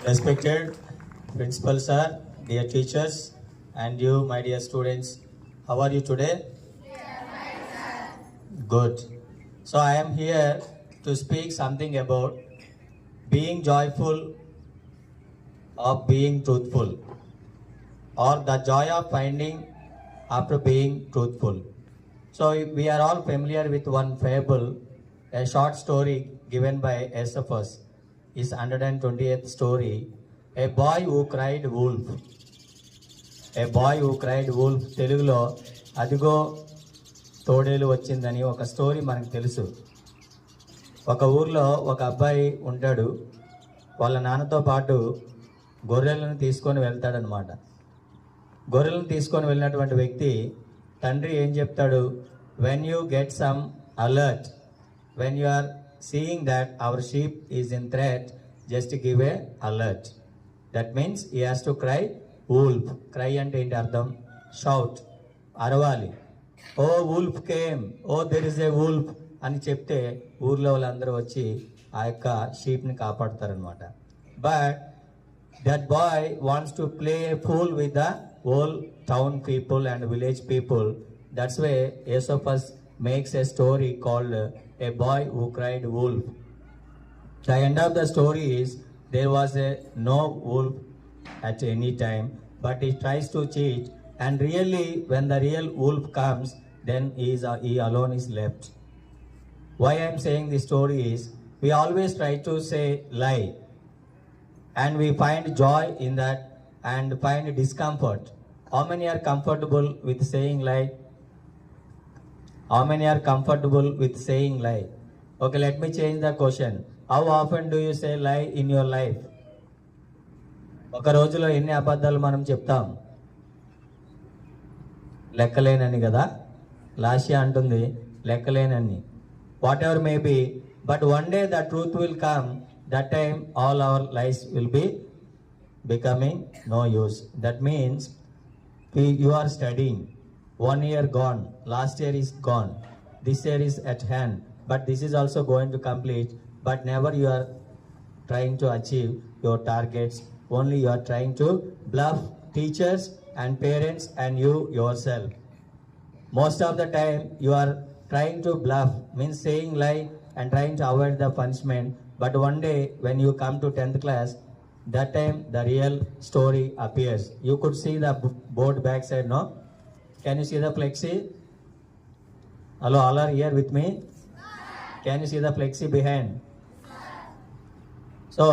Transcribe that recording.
Respected Principal Sir, dear teachers, and you, my dear students, how are you today? Good. So I am here to speak something about being joyful or being truthful, or the joy of finding after being truthful. So we are all familiar with one fable, a short story given by Aesopus. His 120th story, a boy who cried wolf. A bye who cried wolf. తెలుగులో అదిగో తోడేలు వచ్చిందని ఒక story మనకు తెలుసు. ఒక ఊర్లో ఒక అబ్బాయి ఉంటాడు. వాళ్ళ నాన్నతో పాటు గొర్రెలను తీసుకొని వెళ్తాడనమాట. గొర్రెలను తీసుకొని వెళ్ళినటువంటి వ్యక్తి తండ్రి ఏం చెప్తాడు, when you get some alert, when you are seeing that our sheep is in threat, just give a alert. That means he has to cry wolf. Cry అంటే ఏంటి అర్థం? షౌట్, అరవాలి. Oh wolf came, oh there is a wolf అని చెప్తే ఊర్లో వాళ్ళందరూ వచ్చి ఆ యొక్క షీప్ని కాపాడుతారనమాట. But that boy wants to play a fool with the whole town people and village people. That's way Aesopus makes a story called a bye who cried wolf. The end of the story is there was a no wolf at any time, but he tries to cheat, and really when the real wolf comes, then he alone is left. Why I am saying this story is we always try to say lie, and we find joy in that and find discomfort. How many are comfortable with saying lie? How many are comfortable with saying lie? Okay, let me change the question. How often do you say lie in your life? ఒక రోజులో ఎన్ని అబద్ధాలు మనం చెప్తాం? లెక్కలేనని కదా. లాస్య అంటుంది లెక్కలేనని. Whatever may be, but one day the truth will come. That time all our life will be becoming no use. That means you are studying, 1 year gone, last year is gone, this year is at hand, but this is also going to complete, but never you are trying to achieve your targets. Only you are trying to bluff teachers and parents and you yourself. Most of the time you are trying to bluff, means saying lie and trying to avoid the punishment, but one day when you come to 10th class, that time the real story appears. You could see the board back side, no? Can you see the flexi? Hello, all are here with me? Can you see the flexi behind? So